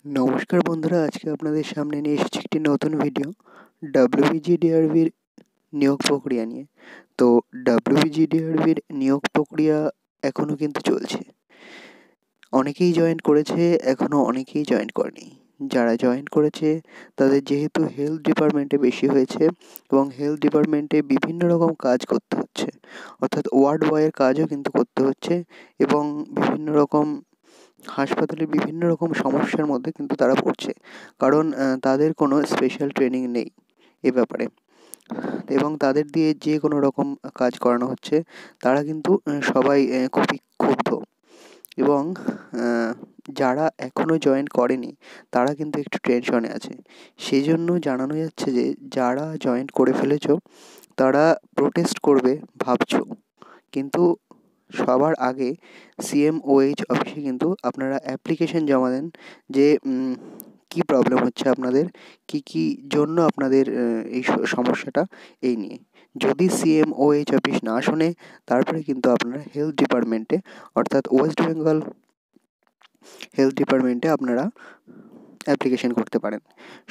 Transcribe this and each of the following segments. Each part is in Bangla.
নমস্কার বন্ধুরা, আজকে আপনাদের সামনে নিয়ে এসেছি একটি নতুন ভিডিও WBGDRBর নিয়োগ প্রক্রিয়া নিয়ে। তো WBGDRBর নিয়োগ প্রক্রিয়া এখনও কিন্তু চলছে। অনেকেই জয়েন করেছে, এখনও অনেকেই জয়েন করেনি। যারা জয়েন করেছে তাদের যেহেতু হেলথ ডিপার্টমেন্টে বেশি হয়েছে এবং হেলথ ডিপার্টমেন্টে বিভিন্ন রকম কাজ করতে হচ্ছে, অর্থাৎ ওয়ার্ড বয়ের কাজও কিন্তু করতে হচ্ছে এবং বিভিন্ন রকম হাসপাতালে বিভিন্ন রকম সমস্যার মধ্যে কিন্তু তারা পড়ছে। কারণ তাদের কোনো স্পেশাল ট্রেনিং নেই এ ব্যাপারে এবং তাদের দিয়ে যে কোনো রকম কাজ করানো হচ্ছে। তারা কিন্তু সবাই খুবই ক্ষুব্ধ এবং যারা এখনও জয়েন করেনি তারা কিন্তু একটু টেনশনে আছে। সেই জন্য জানানো যাচ্ছে যে যারা জয়েন করে ফেলেছো তারা প্রোটেস্ট করবে ভাবছো, কিন্তু সবার আগে CMOH অফিসে কিন্তু আপনারা অ্যাপ্লিকেশন জমা দেন যে কী প্রবলেম হচ্ছে আপনাদের, কী জন্য আপনাদের এই সমস্যাটা এই নিয়ে। যদি CMOH অফিস না শোনে তারপরে কিন্তু আপনারা হেলথ ডিপার্টমেন্টে, অর্থাৎ ওয়েস্ট বেঙ্গল হেলথ ডিপার্টমেন্টে আপনারা অ্যাপ্লিকেশন করতে পারেন।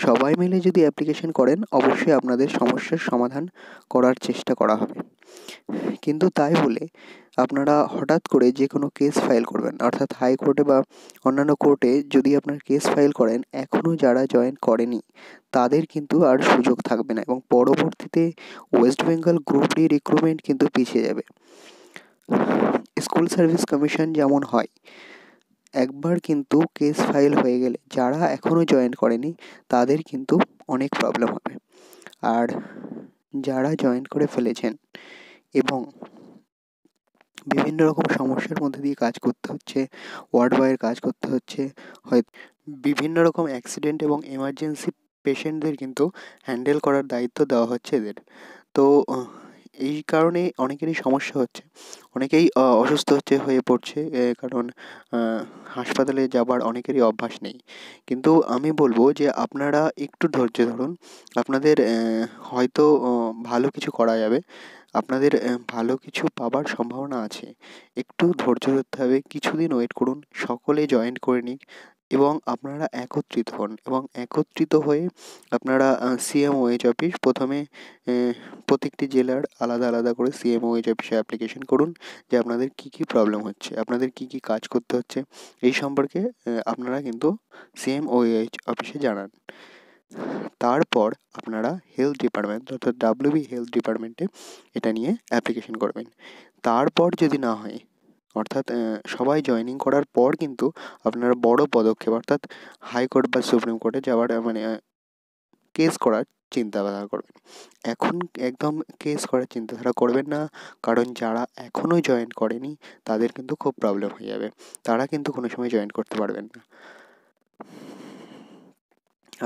সবাই মিলে যদি অ্যাপ্লিকেশন করেন অবশ্যই আপনাদের সমস্যার সমাধান করার চেষ্টা করা হবে। কিন্তু তাই বলে আপনারা হঠাৎ করে যে কোনো কেস ফাইল করবেন না, অর্থাৎ হাইকোর্টে বা অন্যান্য কোর্টে যদি আপনার কেস ফাইল করেন, এখনও যারা জয়েন করেনি তাদের কিন্তু আর সুযোগ থাকবে না এবং পরবর্তীতে West Bengal group D recruitment কিন্তু পিছিয়ে যাবে। স্কুল সার্ভিস কমিশন যেমন হয়, একবার কিন্তু কেস ফাইল হয়ে গেলে যারা এখনও জয়েন করেনি তাদের কিন্তু অনেক প্রবলেম হবে। আর যারা জয়েন করে ফেলেছেন এবং বিভিন্ন রকম সমস্যার মধ্যে দিয়ে কাজ করতে হচ্ছে, ওয়ার্ড বয়ের কাজ করতে হচ্ছে, হয়তো বিভিন্ন রকম অ্যাক্সিডেন্ট এবং এমার্জেন্সি পেশেন্টদের কিন্তু হ্যান্ডেল করার দায়িত্ব দেওয়া হচ্ছে এদের। তো এই কারণে অনেকেরই সমস্যা হচ্ছে, অনেকেই অসুস্থ হয়ে পড়ছে, কারণ হাসপাতালে যাবার অনেকেরই অভ্যাস নেই। কিন্তু আমি বলবো যে আপনারা একটু ধৈর্য ধরুন, আপনাদের হয়তো ভালো কিছু করা যাবে, আপনাদের ভালো কিছু পাবার সম্ভাবনা আছে। একটু ধৈর্য ধরতে হবে, কিছুদিন ওয়েট করুন, সকলে জয়েন করে নিক এবং আপনারা একত্রিত হন এবং একত্রিত হয়ে আপনারা CMOH অফিস প্রথমে প্রত্যেকটি জেলার আলাদা আলাদা করে CMOH অফিসে অ্যাপ্লিকেশন করুন যে আপনাদের কী কী প্রবলেম হচ্ছে, আপনাদের কী কী কাজ করতে হচ্ছে, এই সম্পর্কে আপনারা কিন্তু CMOH অফিসে জানান। তারপর আপনারা হেলথ ডিপার্টমেন্ট, অর্থাৎ WB হেলথ ডিপার্টমেন্টে এটা নিয়ে অ্যাপ্লিকেশন করবেন। তারপর যদি না হয়, অর্থাৎ সবাই জয়েনিং করার পর কিন্তু আপনারা বড় পদক্ষেপ, অর্থাৎ হাইকোর্ট বা সুপ্রিম কোর্টে যাওয়ার মানে কেস করার চিন্তাধারা করবেন। এখন একদম কেস করার চিন্তাধারা করবেন না, কারণ যারা এখনও জয়েন করেনি তাদের কিন্তু খুব প্রবলেম হয়ে যাবে, তারা কিন্তু কোনো সময় জয়েন করতে পারবেন না।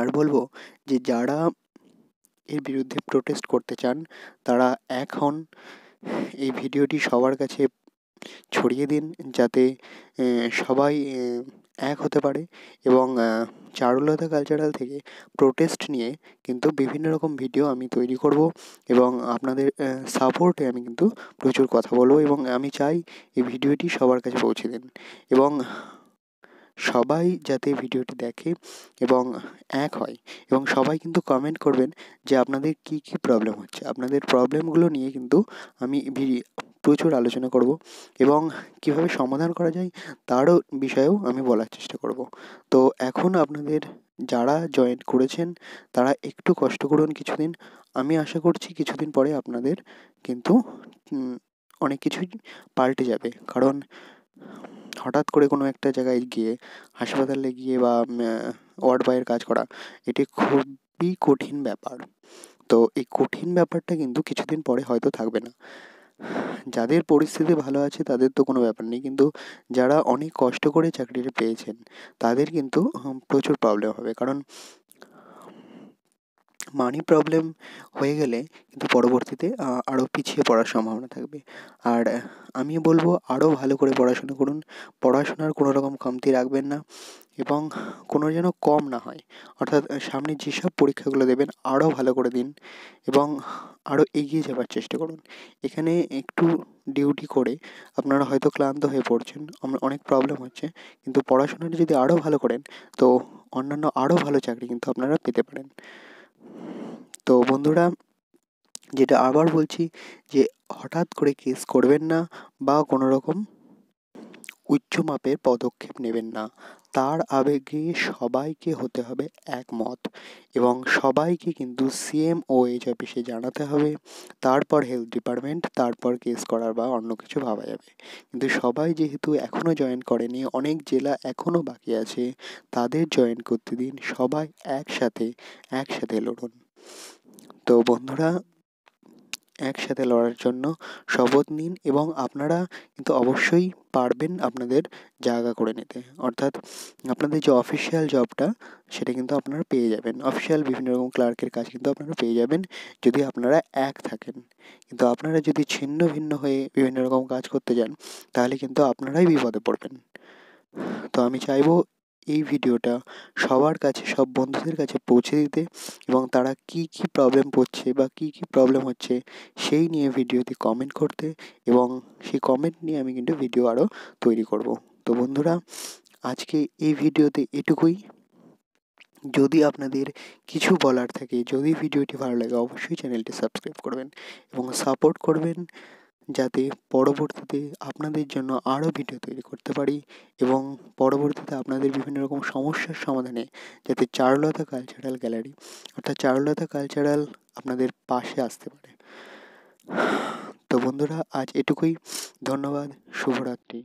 আর বলবো যে যারা এর বিরুদ্ধে প্রোটেস্ট করতে চান তারা এখন এই ভিডিওটি সবার কাছে ছড়িয়ে দিন, যাতে সবাই এক হতে পারে এবং চারুলতা কালচারাল থেকে প্রোটেস্ট নিয়ে কিন্তু বিভিন্ন রকম ভিডিও আমি তৈরি করব এবং আপনাদের সাপোর্টে আমি কিন্তু প্রচুর কথা বলবো এবং আমি চাই এই ভিডিওটি সবার কাছে পৌঁছে দিন এবং সবাই যাতে ভিডিওটি দেখে এবং এক হয় এবং সবাই কিন্তু কমেন্ট করবেন যে আপনাদের কী কী প্রবলেম হচ্ছে। আপনাদের প্রবলেমগুলো নিয়ে কিন্তু আমি প্রচুর আলোচনা করব এবং কীভাবে সমাধান করা যায় তারও বিষয়েও আমি বলার চেষ্টা করব। তো এখন আপনাদের যারা জয়েন করেছেন তারা একটু কষ্ট করুন কিছুদিন, আমি আশা করছি কিছুদিন পরে আপনাদের কিন্তু অনেক কিছুই পাল্টে যাবে। কারণ হঠাৎ করে কোনো একটা জায়গায় গিয়ে, হাসপাতালে গিয়ে বা ওয়ার্ড বয়ের কাজ করা, এটি খুবই কঠিন ব্যাপার। তো এই কঠিন ব্যাপারটা কিন্তু কিছুদিন পরে হয়তো থাকবে না। যাদের পরিস্থিতি ভালো আছে তাদের তো কোনো ব্যাপার নেই, কিন্তু যারা অনেক কষ্ট করে চাকরিটা পেয়েছেন তাদের কিন্তু প্রচুর প্রবলেম হবে। কারণ মানি প্রবলেম হয়ে গেলে কিন্তু পরবর্তীতে আরও পিছিয়ে পড়ার সম্ভাবনা থাকবে। আর আমি বলবো আরও ভালো করে পড়াশোনা করুন, পড়াশোনার কোনো রকম কমতি রাখবেন না এবং কোনো যেন কম না হয়। অর্থাৎ সামনে যেসব পরীক্ষাগুলো দেবেন আরও ভালো করে দিন এবং আরও এগিয়ে যাবার চেষ্টা করুন। এখানে একটু ডিউটি করে আপনারা হয়তো ক্লান্ত হয়ে পড়ছেন, অনেক প্রবলেম হচ্ছে, কিন্তু পড়াশোনাটা যদি আরও ভালো করেন তো অন্যান্য আরও ভালো চাকরি কিন্তু আপনারা পেতে পারেন। তো বন্ধুরা, যেটা আবার বলছি যে হঠাৎ করে কেস করবেন না বা কোনো রকম উচ্চ মাপের পদক্ষেপ নেবেন না। তার আবেগে সবাইকে হতে হবে একমত এবং সবাইকে কিন্তু সিএম ও এইচ অফিসে জানাতে হবে। তারপর হেলথ ডিপার্টমেন্ট, তারপর কেস করার বা অন্য কিছু ভাবা যাবে। কিন্তু সবাই যেহেতু এখনও জয়েন করেনি, অনেক জেলা এখনও বাকি আছে, তাদের জয়েন করতে দিন। সবাই একসাথে লড়ুন। তো বন্ধুরা, একসাথে লড়ার জন্য শপথ নিন এবং আপনারা কিন্তু অবশ্যই পারবেন আপনাদের জায়গা করে নিতে। অর্থাৎ আপনাদের যে অফিসিয়াল জবটা, সেটা কিন্তু আপনারা পেয়ে যাবেন। অফিসিয়াল বিভিন্ন রকম ক্লার্কের কাজ কিন্তু আপনারা পেয়ে যাবেন যদি আপনারা এক থাকেন। কিন্তু আপনারা যদি ছিন্ন ভিন্ন হয়ে বিভিন্ন রকম কাজ করতে যান, তাহলে কিন্তু আপনারাই বিপদে পড়বেন। তো আমি চাইবো এই ভিডিওটা সবার কাছে, সব বন্ধুদের কাছে পৌঁছে দিতে এবং তারা কী কী প্রবলেম পড়ছে বা কী কী প্রবলেম হচ্ছে সেই নিয়ে ভিডিওতে কমেন্ট করতে, এবং সেই কমেন্ট নিয়ে আমি কিন্তু ভিডিও আরও তৈরি করব। তো বন্ধুরা, আজকে এই ভিডিওতে এটুকুই। যদি আপনাদের কিছু বলার থাকে, যদি ভিডিওটি ভালো লাগে, অবশ্যই চ্যানেলটি সাবস্ক্রাইব করবেন এবং সাপোর্ট করবেন, যাতে পরবর্তীতে আপনাদের জন্য আরও ভিডিও তৈরি করতে পারি এবং পরবর্তীতে আপনাদের বিভিন্ন রকম সমস্যার সমাধানে যাতে চারুলতা কালচারাল গ্যালারি, অর্থাৎ চারুলতা কালচারাল আপনাদের পাশে আসতে পারে। তো বন্ধুরা, আজ এটুকুই। ধন্যবাদ। শুভরাত্রি।